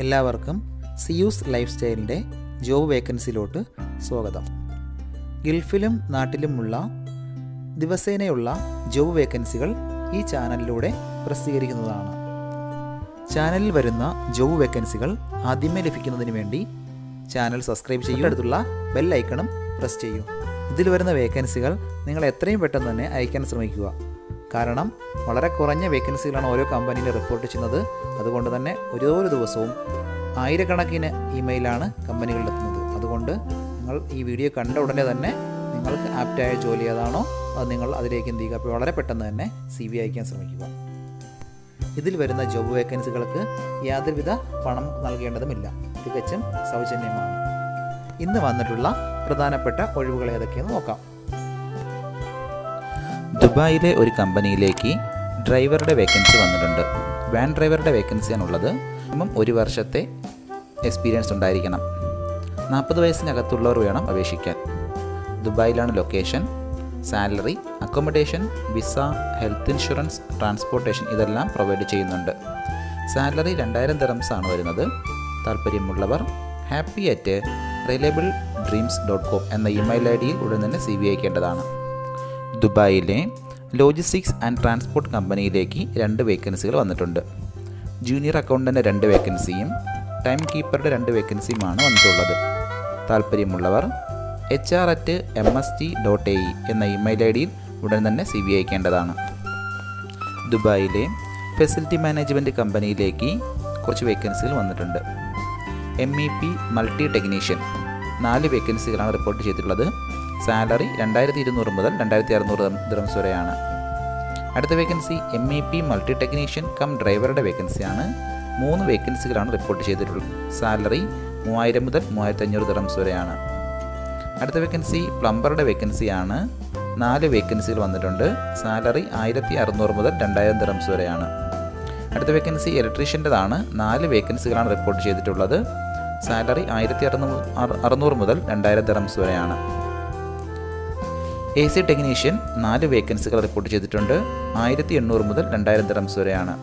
എല്ലാവർക്കും Zeus life സ്റ്റൈലിൻ്റെ job വേക്കൻസിയിലോട്ട് സ്വാഗതം. ഗൾഫിലും നാട്ടിലുമുള്ള ദിവസേനയുള്ള job വേക്കൻസികൾ ഈ ചാനലിലൂടെ പ്രസിദ്ധീകരിക്കുന്നതാണ്. ചാനലിൽ വരുന്ന ജോബ് വേക്കൻസികൾ ആദ്യമേ ലഭിക്കുന്നതിന് വേണ്ടി ചാനൽ സബ്സ്ക്രൈബ് ചെയ്യൂ, അടുത്തുള്ള ബെൽ ഐക്കണും പ്രസ് ചെയ്യൂ. ഇതിൽ വരുന്ന വേക്കൻസികൾ നിങ്ങൾ എത്രയും പെട്ടെന്ന് തന്നെ അയക്കാൻ ശ്രമിക്കുക. കാരണം വളരെ കുറഞ്ഞ വേക്കൻസികളാണ് ഓരോ കമ്പനിയിൽ റിപ്പോർട്ട് ചെയ്യുന്നത്. അതുകൊണ്ട് തന്നെ ഓരോ ദിവസവും ആയിരക്കണക്കിന് ഇമെയിലാണ് കമ്പനികളിലെത്തുന്നത്. അതുകൊണ്ട് നിങ്ങൾ ഈ വീഡിയോ കണ്ട ഉടനെ തന്നെ നിങ്ങൾക്ക് ആപ്റ്റായ ജോലി ഏതാണോ അത് നിങ്ങൾ അതിലേക്ക് എന്ത് ചെയ്യുക, അപ്പോൾ വളരെ പെട്ടെന്ന് തന്നെ CV അയക്കാൻ ശ്രമിക്കുക. ഇതിൽ വരുന്ന ജോബ് വേക്കൻസികൾക്ക് യാതൊരുവിധ പണം നൽകേണ്ടതുമില്ല, തികച്ചും സൗജന്യമാണ്. ഇന്ന് വന്നിട്ടുള്ള പ്രധാനപ്പെട്ട ഒഴിവുകൾ ഏതൊക്കെയെന്ന് നോക്കാം. ദുബായിലെ ഒരു കമ്പനിയിലേക്ക് ഡ്രൈവറുടെ വേക്കൻസി വന്നിട്ടുണ്ട്. വാൻ ഡ്രൈവറുടെ വേക്കൻസിയാണുള്ളത്. മിനിമം 1 വർഷത്തെ എക്സ്പീരിയൻസ് ഉണ്ടായിരിക്കണം. 40 വയസ്സിനകത്തുള്ളവർ വേണം അപേക്ഷിക്കാൻ. ദുബായിലാണ് ലൊക്കേഷൻ. Salary, accommodation, visa, health insurance, transportation ഇതെല്ലാം പ്രൊവൈഡ് ചെയ്യുന്നുണ്ട്. സാലറി 2000 ദിർഹംസ് ആണ് വരുന്നത്. താല്പര്യമുള്ളവർ happy@reliabledreams.com എന്ന ഇമെയിൽ ID യിൽ ഉടൻ തന്നെ CV അയക്കേണ്ടതാണ്. ദുബായിലെ ലോജിസ്റ്റിക്സ് ആൻഡ് ട്രാൻസ്പോർട്ട് കമ്പനിയിലേക്ക് 2 വേക്കൻസികൾ വന്നിട്ടുണ്ട്. ജൂനിയർ അക്കൗണ്ടൻ്റ് 2 വേക്കൻസിയും ടൈം കീപ്പറുടെ 2 വേക്കൻസിയുമാണ് വന്നിട്ടുള്ളത്. താല്പര്യമുള്ളവർ HR@mst.ae എന്ന ഇമെയിൽ ID യിൽ ഉടൻ തന്നെ CV അയക്കേണ്ടതാണ്. ദുബായിലെ ഫെസിലിറ്റി മാനേജ്മെൻറ്റ് കമ്പനിയിലേക്ക് കുറച്ച് വേക്കൻസികൾ വന്നിട്ടുണ്ട്. MEP മൾട്ടി ടെക്നീഷ്യൻ 4 വേക്കൻസികളാണ് റിപ്പോർട്ട് ചെയ്തിട്ടുള്ളത്. സാലറി 2200 മുതൽ 2600 ദിർഹംസ് വരെയാണ്. അടുത്ത vacancy MEP multi technician come ഡ്രൈവറുടെ വേക്കൻസിയാണ്. 3 വേക്കൻസികളാണ് റിപ്പോർട്ട് ചെയ്തിട്ടുള്ളത്. സാലറി 3000 മുതൽ 3500 ദിർഹംസ് വരെയാണ്. അടുത്ത വേക്കൻസി പ്ലംബറുടെ വേക്കൻസിയാണ്. 4 വേക്കൻസികൾ വന്നിട്ടുണ്ട്. സാലറി 1600 മുതൽ 2000 ദിർഹംസ് വരെയാണ്. അടുത്ത വേക്കൻസി ഇലക്ട്രീഷ്യൻ്റെതാണ്. 4 വേക്കൻസികളാണ് റിപ്പോർട്ട് ചെയ്തിട്ടുള്ളത്. സാലറി 1600 മുതൽ 2000 ദിർഹംസ് വരെയാണ്. AC ടെക്നീഷ്യൻ 4 വേക്കൻസികൾ റിപ്പോർട്ട് ചെയ്തിട്ടുണ്ട്. 1800 മുതൽ 2000 ദിർഹംസ് വരെയാണ്.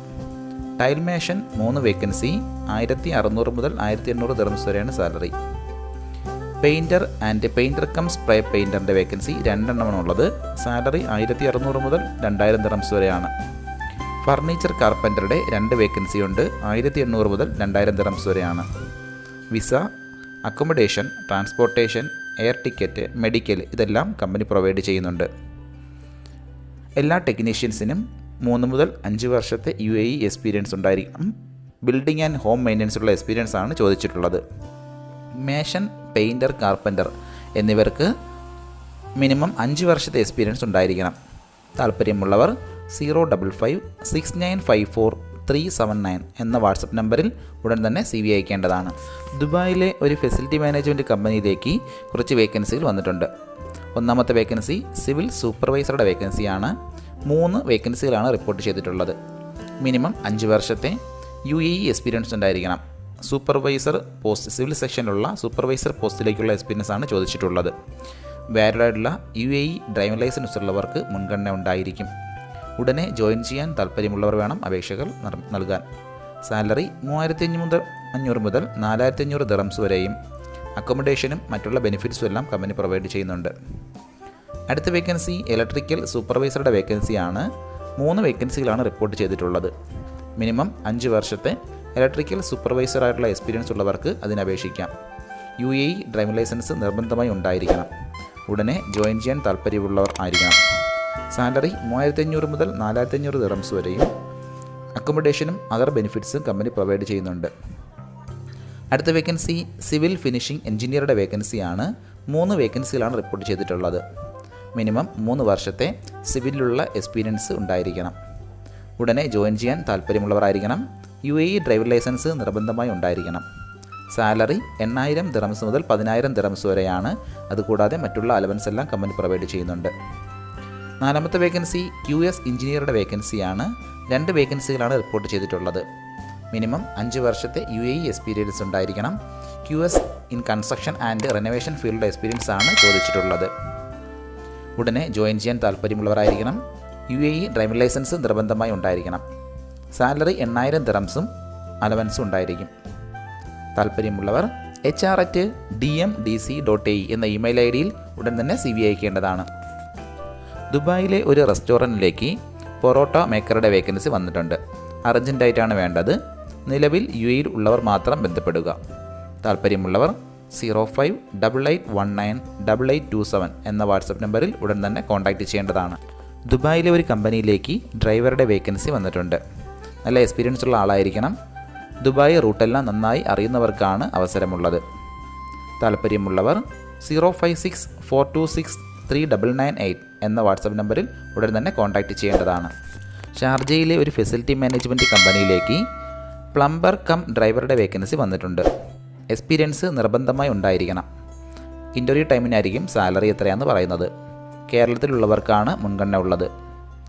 ടൈൽ മേഷൻ 3 വേക്കൻസി 1600 മുതൽ 1800 ദിർഹംസ് വരെയാണ് സാലറി. Painter and painter cum spray പെയിൻറ്ററിൻ്റെ വേക്കൻസി 2 എണ്ണമാണുള്ളത്. സാലറി 1600 മുതൽ 2000 ദിർഹംസ് വരെയാണ്. ഫർണിച്ചർ കാർപ്പൻ്ററുടെ 2 വേക്കൻസി ഉണ്ട്. 1800 മുതൽ 2000 ദിർഹംസ് വരെയാണ്. Visa, accommodation, transportation, air ticket, medical ഇതെല്ലാം കമ്പനി പ്രൊവൈഡ് ചെയ്യുന്നുണ്ട്. എല്ലാ ടെക്നീഷ്യൻസിനും 3 മുതൽ 5 വർഷത്തെ UAE എക്സ്പീരിയൻസ് ഉണ്ടായിരിക്കണം. ബിൽഡിംഗ് ആൻഡ് ഹോം മെയിൻ്റനൻസ് ഉള്ള എക്സ്പീരിയൻസ് ആണ് ചോദിച്ചിട്ടുള്ളത്. മേഷൻ, പെയിൻറ്റർ, കാർപ്പൻ്റർ എന്നിവർക്ക് മിനിമം 5 വർഷത്തെ എക്സ്പീരിയൻസ് ഉണ്ടായിരിക്കണം. താല്പര്യമുള്ളവർ 055-6954-379 എന്ന വാട്സപ്പ് നമ്പറിൽ ഉടൻ തന്നെ CV അയക്കേണ്ടതാണ്. ദുബായിലെ ഒരു ഫെസിലിറ്റി മാനേജ്മെൻറ്റ് കമ്പനിയിലേക്ക് കുറച്ച് വേക്കൻസികൾ വന്നിട്ടുണ്ട്. ഒന്നാമത്തെ വേക്കൻസി സിവിൽ സൂപ്പർവൈസറുടെ വേക്കൻസിയാണ്. 3 വേക്കൻസികളാണ് റിപ്പോർട്ട് ചെയ്തിട്ടുള്ളത്. മിനിമം 5 വർഷത്തെ UAE എക്സ്പീരിയൻസ് ഉണ്ടായിരിക്കണം. സൂപ്പർവൈസർ പോസ്റ്റ്, സിവിൽ സെക്ഷനിലുള്ള സൂപ്പർവൈസർ പോസ്റ്റിലേക്കുള്ള എക്സ്പീരിയൻസ് ആണ് ചോദിച്ചിട്ടുള്ളത്. വാലിഡായിട്ടുള്ള UAE ഡ്രൈവിംഗ് ലൈസൻസ് ഉള്ളവർക്ക് മുൻഗണന ഉണ്ടായിരിക്കും. ഉടനെ ജോയിൻ ചെയ്യാൻ താല്പര്യമുള്ളവർ വേണം അപേക്ഷകൾ നൽകാൻ. സാലറി 3500 മുതൽ 4500 ദിർഹംസ് വരെയും അക്കോമഡേഷനും മറ്റുള്ള ബെനിഫിറ്റ്സും എല്ലാം കമ്പനി പ്രൊവൈഡ് ചെയ്യുന്നുണ്ട്. അടുത്ത വേക്കൻസി ഇലക്ട്രിക്കൽ സൂപ്പർവൈസറുടെ വേക്കൻസിയാണ്. 3 വേക്കൻസികളാണ് റിപ്പോർട്ട് ചെയ്തിട്ടുള്ളത്. മിനിമം 5 വർഷത്തെ ഇലക്ട്രിക്കൽ സൂപ്പർവൈസറായിട്ടുള്ള എക്സ്പീരിയൻസ് ഉള്ളവർക്ക് അതിനപേക്ഷിക്കാം. UAE ഡ്രൈവിംഗ് ലൈസൻസ് നിർബന്ധമായി ഉണ്ടായിരിക്കണം. ഉടനെ ജോയിൻ ചെയ്യാൻ താല്പര്യമുള്ളവർ ആയിരിക്കണം. സാലറി 3500 മുതൽ 4500 ദിർഹംസ് വരെയും അക്കോമഡേഷനും അതർ ബെനിഫിറ്റ്സും കമ്പനി പ്രൊവൈഡ് ചെയ്യുന്നുണ്ട്. അടുത്ത വേക്കൻസി സിവിൽ ഫിനിഷിംഗ് എഞ്ചിനീയറുടെ വേക്കൻസിയാണ്. 3 വേക്കൻസികളാണ് റിപ്പോർട്ട് ചെയ്തിട്ടുള്ളത്. മിനിമം 3 വർഷത്തെ സിവിലിലുള്ള എക്സ്പീരിയൻസ് ഉണ്ടായിരിക്കണം. ഉടനെ ജോയിൻ ചെയ്യാൻ താല്പര്യമുള്ളവരായിരിക്കണം. UAE ഡ്രൈവിംഗ് ലൈസൻസ് നിർബന്ധമായി ഉണ്ടായിരിക്കണം. സാലറി 8000 ദിർഹംസ് മുതൽ 10000 ദിർഹംസ് വരെയാണ്. അതുകൂടാതെ മറ്റുള്ള അലവൻസ് എല്ലാം കമ്പനി പ്രൊവൈഡ് ചെയ്യുന്നുണ്ട്. 4ാമത്തെ വേക്കൻസി QS എഞ്ചിനീയറുടെ വേക്കൻസിയാണ്. 2 വേക്കൻസികളാണ് റിപ്പോർട്ട് ചെയ്തിട്ടുള്ളത്. മിനിമം 5 വർഷത്തെ UAE എക്സ്പീരിയൻസ് ഉണ്ടായിരിക്കണം. QS in construction and renovation field experience ആണ് ചോദിച്ചിട്ടുള്ളത്. ഉടനെ ജോയിൻ ചെയ്യാൻ താല്പര്യമുള്ളവരായിരിക്കണം. UAE ഡ്രൈവിംഗ് ലൈസൻസ് നിർബന്ധമായി ഉണ്ടായിരിക്കണം. സാലറി 8000 ദിർഹംസും അലവൻസും ഉണ്ടായിരിക്കും. താല്പര്യമുള്ളവർ hr@dmdc.ae എന്ന ഇമെയിൽ ഐ ഡിയിൽ ഉടൻ തന്നെ CV അയക്കേണ്ടതാണ്. ദുബായിലെ ഒരു റെസ്റ്റോറൻറ്റിലേക്ക് പൊറോട്ട മേക്കറുടെ വേക്കൻസി വന്നിട്ടുണ്ട്. അർജൻറ്റായിട്ടാണ് വേണ്ടത്. നിലവിൽ UAE ഉള്ളവർ മാത്രം ബന്ധപ്പെടുക. താല്പര്യമുള്ളവർ 0588198827 എന്ന വാട്സപ്പ് നമ്പറിൽ ഉടൻ തന്നെ കോൺടാക്റ്റ് ചെയ്യേണ്ടതാണ്. ദുബായിലെ ഒരു കമ്പനിയിലേക്ക് ഡ്രൈവറുടെ വേക്കൻസി വന്നിട്ടുണ്ട്. നല്ല എക്സ്പീരിയൻസ് ഉള്ള ആളായിരിക്കണം. ദുബായ് റൂട്ടെല്ലാം നന്നായി അറിയുന്നവർക്കാണ് അവസരമുള്ളത്. താല്പര്യമുള്ളവർ 0564263998 എന്ന വാട്സപ്പ് നമ്പറിൽ ഉടൻ തന്നെ കോൺടാക്റ്റ് ചെയ്യേണ്ടതാണ്. ഷാർജയിലെ ഒരു ഫെസിലിറ്റി മാനേജ്മെൻറ്റ് കമ്പനിയിലേക്ക് പ്ലംബർ കം ഡ്രൈവറുടെ വേക്കൻസി വന്നിട്ടുണ്ട്. എക്സ്പീരിയൻസ് നിർബന്ധമായി ഉണ്ടായിരിക്കണം. ഇൻ്റർവ്യൂ ടൈമിനായിരിക്കും സാലറി എത്രയാണെന്ന് പറയുന്നത്. കേരളത്തിലുള്ളവർക്കാണ് മുൻഗണന ഉള്ളത്.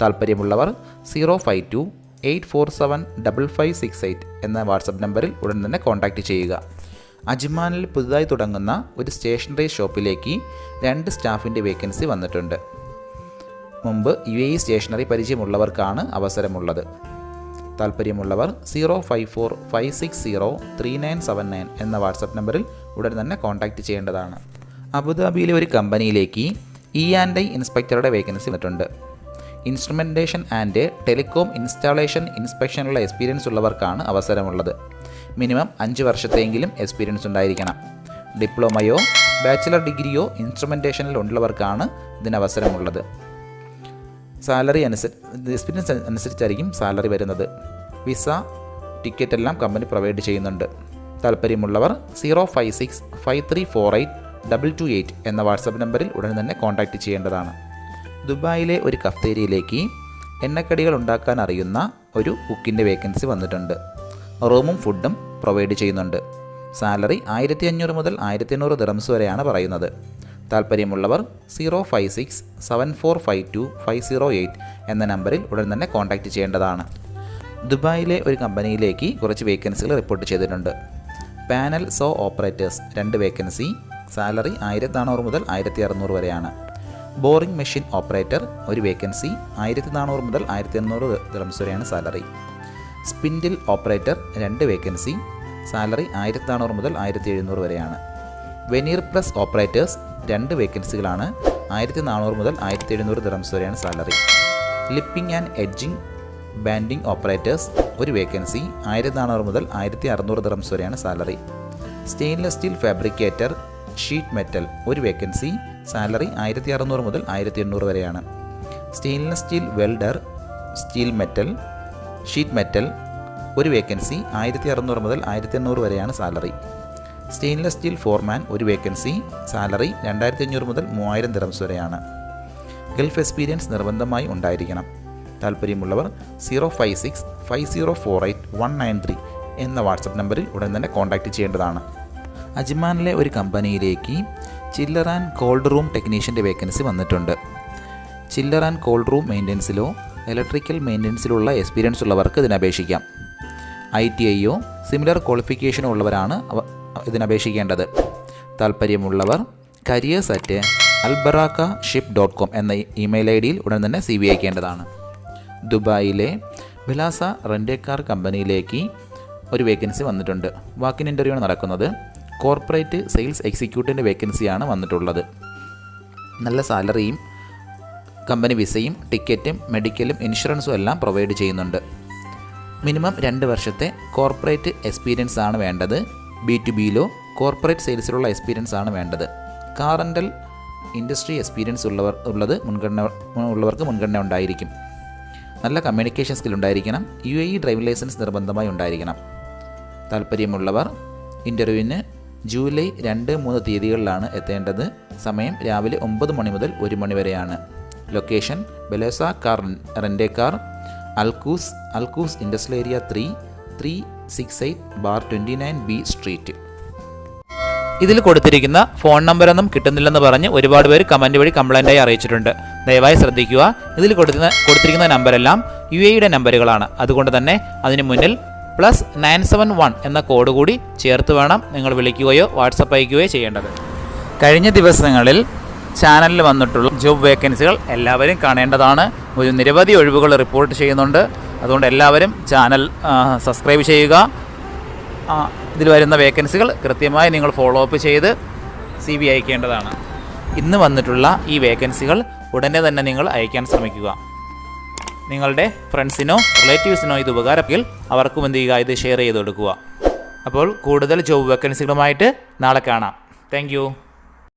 താല്പര്യമുള്ളവർ 0528475568 എന്ന വാട്സപ്പ് നമ്പറിൽ ഉടൻ തന്നെ കോൺടാക്റ്റ് ചെയ്യുക. അജ്മാനിൽ പുതുതായി തുടങ്ങുന്ന ഒരു സ്റ്റേഷനറി ഷോപ്പിലേക്ക് 2 സ്റ്റാഫിൻ്റെ വേക്കൻസി വന്നിട്ടുണ്ട്. മുമ്പ് UAE സ്റ്റേഷനറി പരിചയമുള്ളവർക്കാണ് അവസരമുള്ളത്. താല്പര്യമുള്ളവർ 0545603979 എന്ന വാട്സപ്പ് നമ്പറിൽ ഉടൻ തന്നെ കോൺടാക്റ്റ് ചെയ്യേണ്ടതാണ്. അബുദാബിയിലെ ഒരു കമ്പനിയിലേക്ക് E&I ഇൻസ്പെക്ടറുടെ വേക്കൻസി വന്നിട്ടുണ്ട്. ഇൻസ്ട്രുമെൻറ്റേഷൻ ആൻഡ് ടെലികോം ഇൻസ്റ്റാളേഷൻ ഇൻസ്പെക്ഷനുള്ള എക്സ്പീരിയൻസ് ഉള്ളവർക്കാണ് അവസരമുള്ളത്. മിനിമം 5 വർഷത്തെയെങ്കിലും എക്സ്പീരിയൻസ് ഉണ്ടായിരിക്കണം. ഡിപ്ലോമയോ ബാച്ചിലർ ഡിഗ്രിയോ ഇൻസ്ട്രുമെൻറ്റേഷനിൽ ഉള്ളവർക്കാണ് ഇതിന് അവസരമുള്ളത്. സാലറി എക്സ്പീരിയൻസ് അനുസരിച്ചായിരിക്കും സാലറി വരുന്നത്. വിസ ടിക്കറ്റ് എല്ലാം കമ്പനി പ്രൊവൈഡ് ചെയ്യുന്നുണ്ട്. താല്പര്യമുള്ളവർ 0565348228 എന്ന വാട്സപ്പ് നമ്പറിൽ ഉടൻ തന്നെ കോൺടാക്റ്റ് ചെയ്യേണ്ടതാണ്. ദുബായിലെ ഒരു കഫ്തേരിയയിലേക്ക് എണ്ണക്കടികൾ ഉണ്ടാക്കാൻ അറിയുന്ന ഒരു കുക്കിൻ്റെ വേക്കൻസി വന്നിട്ടുണ്ട്. റൂമും ഫുഡും പ്രൊവൈഡ് ചെയ്യുന്നുണ്ട്. സാലറി 1500 മുതൽ 1800 ദിറംസ് വരെയാണ് പറയുന്നത്. താല്പര്യമുള്ളവർ 0567452508 എന്ന നമ്പറിൽ ഉടൻ തന്നെ കോൺടാക്റ്റ് ചെയ്യേണ്ടതാണ്. ദുബായിലെ ഒരു കമ്പനിയിലേക്ക് കുറച്ച് വേക്കൻസികൾ റിപ്പോർട്ട് ചെയ്തിട്ടുണ്ട്. Panel so operators 2 vacancy. Salary 1400 മുതൽ 1600 വരെയാണ്. Boring machine operator 1 vacancy. 1400 മുതൽ 1800 ദിറംസ് വരെയാണ് salary. Spindle operator 2 vacancy. Salary 1400 മുതൽ 1700 വരെയാണ്. Veneer press operators 2 വേക്കൻസികളാണ്. 1400 മുതൽ 1700 ദിറംസ് വരെയാണ് salary. Lipping and edging banding operators 1 vacancy. 1400 മുതൽ 1600 ദിറംസ് വരെയാണ് salary. Stainless steel fabricator sheet metal 1 vacancy. Salary 1600 മുതൽ 1800 വരെയാണ്. Stainless steel welder steel metal sheet metal 1 vacancy. 1600 മുതൽ 1800 വരെയാണ് salary. Stainless steel foreman 1 vacancy. Salary 2500 മുതൽ 3000 dirhams വരെയാണ്. Gulf experience നിർബന്ധമായി ഉണ്ടായിരിക്കണം. താല്പര്യമുള്ളവർ 0565048193 എന്ന വാട്സപ്പ് നമ്പറിൽ ഉടൻ തന്നെ കോൺടാക്റ്റ് ചെയ്യേണ്ടതാണ്. അജ്മാനിലെ ഒരു കമ്പനിയിലേക്ക് ചില്ലർ ആൻഡ് കോൾഡ് റൂം ടെക്നീഷ്യൻ്റെ വേക്കൻസി വന്നിട്ടുണ്ട്. ചില്ലർ ആൻഡ് കോൾഡ് റൂം മെയിൻ്റനൻസിലോ ഇലക്ട്രിക്കൽ മെയിൻ്റനൻസിലുള്ള എക്സ്പീരിയൻസ് ഉള്ളവർക്ക് ഇതിനപേക്ഷിക്കാം. ITIയോ സിമിലർ ക്വാളിഫിക്കേഷനോ ഉള്ളവരാണ് ഇതിനപേക്ഷിക്കേണ്ടത്. താല്പര്യമുള്ളവർ careers@albaraka.ship.com എന്ന ഇമെയിൽ ഐ ഡിയിൽ ഉടൻ തന്നെ CV അയക്കേണ്ടതാണ്. ദുബായിലെ ബിലാസ റെൻ്റ് കാർ കമ്പനിയിലേക്ക് ഒരു വേക്കൻസി വന്നിട്ടുണ്ട്. വാക്കിൻ ഇൻ്റർവ്യൂ ആണ് നടക്കുന്നത്. കോർപ്പറേറ്റ് സെയിൽസ് എക്സിക്യൂട്ടീവിൻ്റെ വേക്കൻസിയാണ് വന്നിട്ടുള്ളത്. നല്ല സാലറിയും കമ്പനി വിസയും ടിക്കറ്റും മെഡിക്കലും ഇൻഷുറൻസും എല്ലാം പ്രൊവൈഡ് ചെയ്യുന്നുണ്ട്. മിനിമം 2 വർഷത്തെ കോർപ്പറേറ്റ് എക്സ്പീരിയൻസ് ആണ് വേണ്ടത്. B2Bയിലോ കോർപ്പറേറ്റ് സെയിൽസിലുള്ള എക്സ്പീരിയൻസ് ആണ് വേണ്ടത്. കാർ റെൻ്റൽ ഇൻഡസ്ട്രി എക്സ്പീരിയൻസ് ഉള്ളവർക്ക് മുൻഗണന ഉണ്ടായിരിക്കും. നല്ല കമ്മ്യൂണിക്കേഷൻ സ്കിൽ ഉണ്ടായിരിക്കണം. UAE ഡ്രൈവിംഗ് ലൈസൻസ് നിർബന്ധമായി ഉണ്ടായിരിക്കണം. താല്പര്യമുള്ളവർ ഇൻ്റർവ്യൂവിന് ജൂലൈ 2-3 തീയതികളിലാണ് എത്തേണ്ടത്. സമയം രാവിലെ 9 മണി മുതൽ 1 മണി വരെയാണ്. ലൊക്കേഷൻ ബെലേസ car rent car, Al Quoz industrial area 368/29B street. ഇതിൽ കൊടുത്തിരിക്കുന്ന ഫോൺ നമ്പറൊന്നും കിട്ടുന്നില്ലെന്ന് പറഞ്ഞ് ഒരുപാട് പേര് കമൻറ്റ് വഴി കംപ്ലൈൻറ്റായി അറിയിച്ചിട്ടുണ്ട്. ദയവായി ശ്രദ്ധിക്കുക. ഇതിൽ കൊടുത്തിരിക്കുന്ന നമ്പരെല്ലാം UAEയുടെ നമ്പറുകളാണ്. അതുകൊണ്ട് തന്നെ അതിന് മുന്നിൽ +971 എന്ന കോഡ് കൂടി ചേർത്ത് വേണം നിങ്ങൾ വിളിക്കുകയോ വാട്സപ്പ് അയക്കുകയോ ചെയ്യേണ്ടത്. കഴിഞ്ഞ ദിവസങ്ങളിൽ ചാനലിൽ വന്നിട്ടുള്ള ജോബ് വേക്കൻസികൾ എല്ലാവരും കാണേണ്ടതാണ്. ഒരു നിരവധി ഒഴിവുകൾ റിപ്പോർട്ട് ചെയ്യുന്നുണ്ട്. അതുകൊണ്ട് എല്ലാവരും ചാനൽ സബ്സ്ക്രൈബ് ചെയ്യുക, ഇതിൽ വരുന്ന വേക്കൻസികൾ കൃത്യമായി നിങ്ങൾ ഫോളോ അപ്പ് ചെയ്ത് CV അയക്കേണ്ടതാണ്. ഇന്ന് വന്നിട്ടുള്ള ഈ വേക്കൻസികൾ ഉടനെ തന്നെ നിങ്ങൾ അയക്കാൻ ശ്രമിക്കുക. നിങ്ങളുടെ ഫ്രണ്ട്സിനോ റിലേറ്റീവ്സിനോ ഇത് ഉപകാരമെങ്കിൽ അവർക്കും എന്ത് ചെയ്യുക, ഇത് ഷെയർ ചെയ്ത് കൊടുക്കുക. അപ്പോൾ കൂടുതൽ ജോബ് വേക്കൻസികളുമായിട്ട് നാളെ കാണാം. താങ്ക്